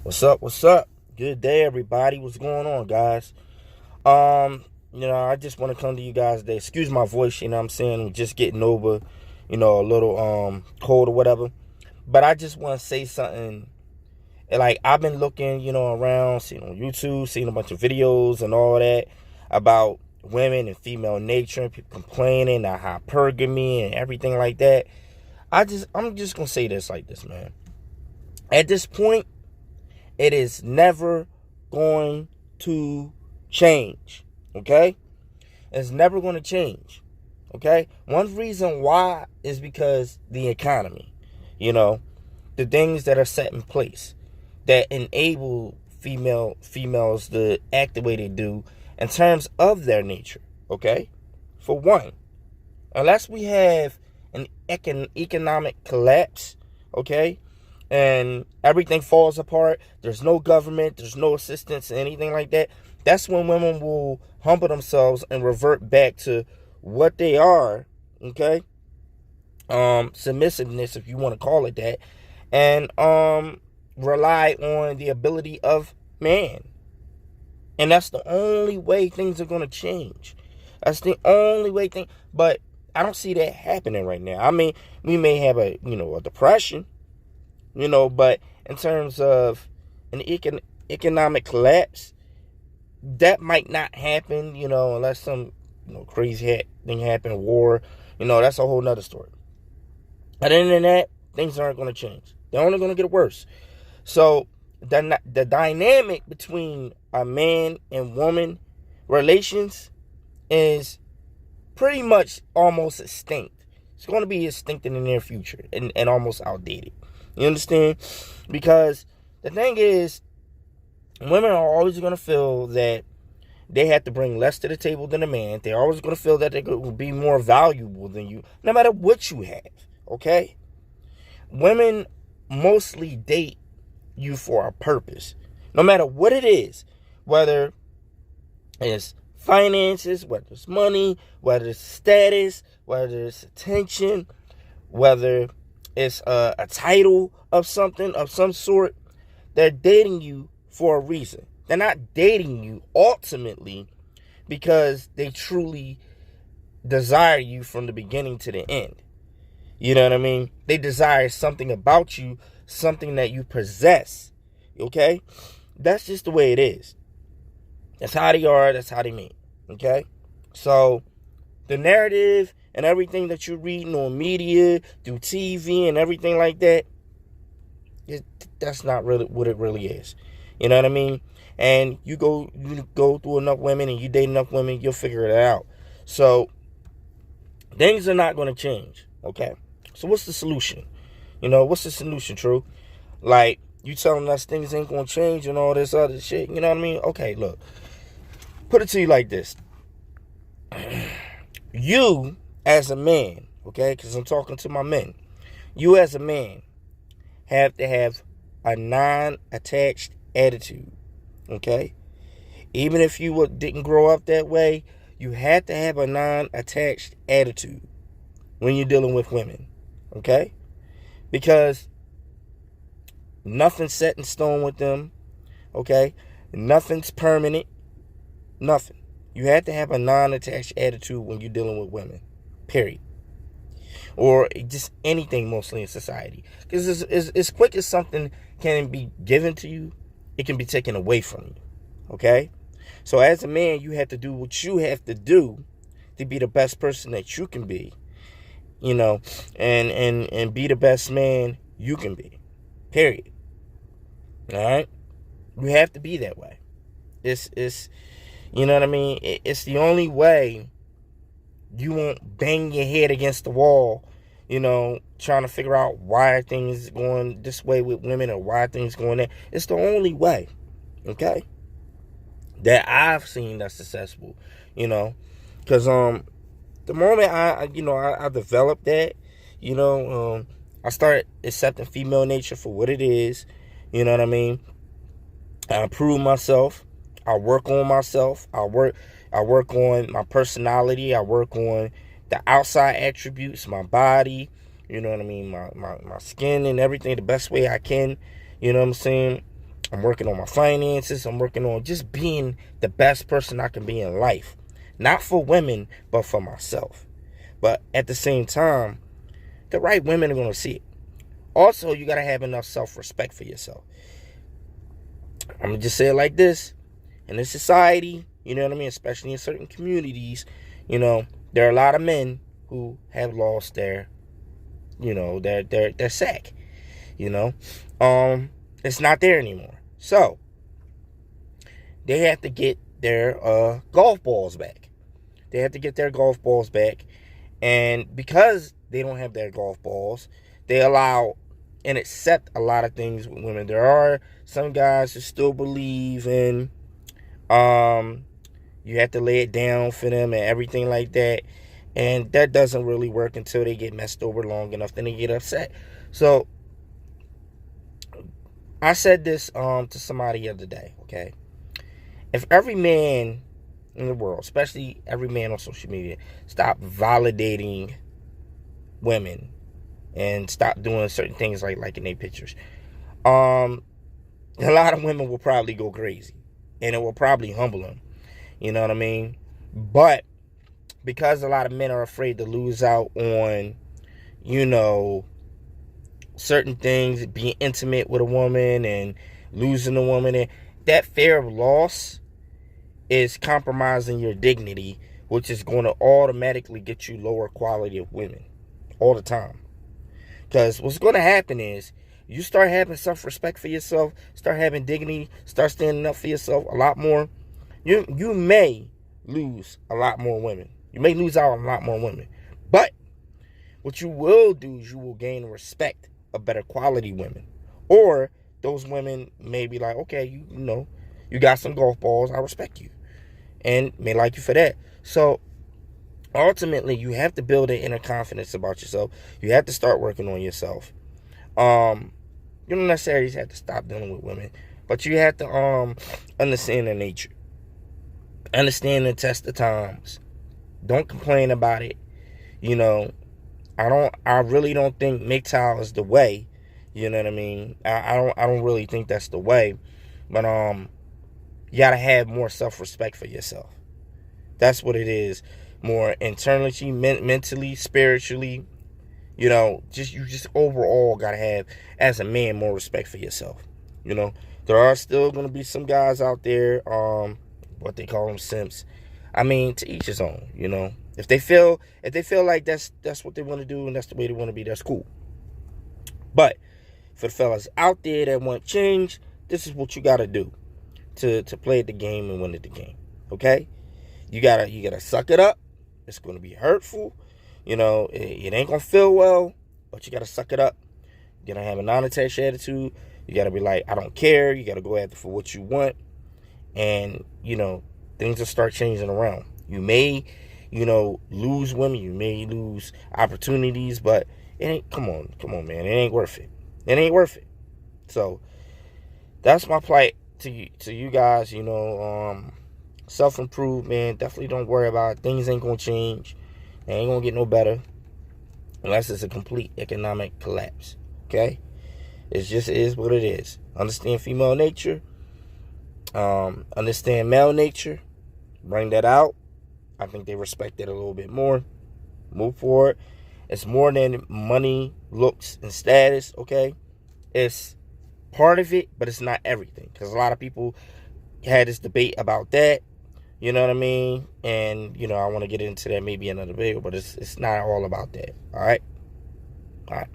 What's up? What's up? Good day, everybody. What's going on, guys? I just want to come to you guys today. Excuse my voice, I'm saying? I'm just getting over, a little cold or whatever. But I just want to say something. Like, I've been looking, around, seeing on YouTube, seeing a bunch of videos and all that about women and female nature and people complaining, hypergamy and everything like that. I'm just gonna say this like this, man. At this point, it is never going to change. Okay? It's never going to change. Okay? One reason why is because the economy. The things that are set in place that enable females to act the way they do in terms of their nature. Okay? For one, unless we have an economic collapse, okay, and everything falls apart, there's no government, there's no assistance, anything like that, that's when women will humble themselves and revert back to what they are, okay, submissiveness, if you want to call it that, and rely on the ability of man. And that's the only way things are going to change. That's the only way but I don't see that happening right now. I mean, we may have a depression, but in terms of an economic collapse, that might not happen, unless some, crazy thing happen, war, that's a whole nother story. Other than that, things aren't going to change. They're only going to get worse. So the dynamic between a man and woman relations is pretty much almost extinct. It's going to be extinct in the near future and almost outdated. You understand? Because the thing is, women are always going to feel that they have to bring less to the table than a man. They're always going to feel that they will be more valuable than you, no matter what you have. Okay? Women mostly date you for a purpose. No matter what it is. Whether it's finances, whether it's money, whether it's status, whether it's attention, whether it's a title of something, of some sort. They're dating you for a reason. They're not dating you ultimately because they truly desire you from the beginning to the end. You know what I mean? They desire something about you, something that you possess. Okay? That's just the way it is. That's how they are. That's how they mean. Okay? So, the narrative and everything that you're reading on media, through TV and everything like that, that's not really what it really is. You know what I mean? And you go through enough women and you date enough women, you'll figure it out. So, things are not going to change. Okay? So, what's the solution? What's the solution, True? Like, you telling us things ain't going to change and all this other shit. You know what I mean? Okay, look. Put it to you like this. You, as a man, okay, because I'm talking to my men, you as a man have to have a non-attached attitude, okay? Even if you didn't grow up that way, you have to have a non-attached attitude when you're dealing with women, okay? Because nothing's set in stone with them, okay? Nothing's permanent. Nothing. You have to have a non-attached attitude when you're dealing with women. Period. Or just anything mostly in society. Because as quick as something can be given to you, it can be taken away from you. Okay? So as a man, you have to do what you have to do to be the best person that you can be. And be the best man you can be. Period. Alright? You have to be that way. It's you know what I mean? It's the only way you won't bang your head against the wall, trying to figure out why things going this way with women or why things going there. It's the only way, okay, that I've seen that's successful, because the moment I developed that, I started accepting female nature for what it is. You know what I mean? I improve myself. I work on myself. I work on my personality. I work on the outside attributes, my body, you know what I mean, my skin and everything the best way I can, you know what I'm saying? I'm working on my finances. I'm working on just being the best person I can be in life. Not for women, but for myself. But at the same time, the right women are going to see it. Also, you got to have enough self-respect for yourself. I'm going to just say it like this. In this society, you know what I mean, especially in certain communities, you know, there are a lot of men who have lost their, you know, their sack, you know. It's not there anymore. So, they have to get their golf balls back. They have to get their golf balls back. And because they don't have their golf balls, they allow and accept a lot of things with women. There are some guys who still believe in you have to lay it down for them and everything like that. And that doesn't really work until they get messed over long enough. Then they get upset. So I said this to somebody the other day, okay? If every man in the world, especially every man on social media, stop validating women and stop doing certain things like liking their pictures, a lot of women will probably go crazy. And it will probably humble them. You know what I mean? But because a lot of men are afraid to lose out on, you know, certain things, being intimate with a woman and losing a woman, and that fear of loss is compromising your dignity, which is going to automatically get you lower quality of women all the time. Because what's going to happen is you start having self-respect for yourself, start having dignity, start standing up for yourself a lot more. You may lose a lot more women. You may lose out on a lot more women. But what you will do is you will gain respect of better quality women. Or those women may be like, okay, you know, you got some golf balls, I respect you. And may like you for that. So ultimately, you have to build an inner confidence about yourself. You have to start working on yourself. You don't necessarily have to stop dealing with women, but you have to understand their nature. Understand the test of times. Don't complain about it. You know, I really don't think MGTOW is the way. You know what I mean? I don't really think that's the way. But you gotta have more self-respect for yourself. That's what it is. More internally, mentally, spiritually. You know, you just overall gotta have, as a man, more respect for yourself. You know, there are still gonna be some guys out there, what they call them, simps. I mean, to each his own. You know, if they feel like that's what they want to do and that's the way they want to be, that's cool. But for the fellas out there that want change, this is what you gotta do to play the game and win at the game. Okay, you gotta suck it up. It's gonna be hurtful. You know, it ain't gonna feel well, but you gotta suck it up. You gotta have a non-attached attitude. You gotta be like, I don't care. You gotta go after for what you want. And, you know, things will start changing around. You may, you know, lose women. You may lose opportunities, but it ain't, come on, man. It ain't worth it. It ain't worth it. So, that's my plight to you guys, you know, self-improve, man. Definitely don't worry about it. Things ain't gonna change. They ain't gonna get no better unless it's a complete economic collapse. Okay? It just is what it is. Understand female nature. Understand male nature. Bring that out. I think they respect it a little bit more. Move forward. It's more than money, looks, and status. Okay? It's part of it, but it's not everything. Because a lot of people had this debate about that. You know what I mean? And, you know, I want to get into that maybe another video, but it's not all about that. All right? All right.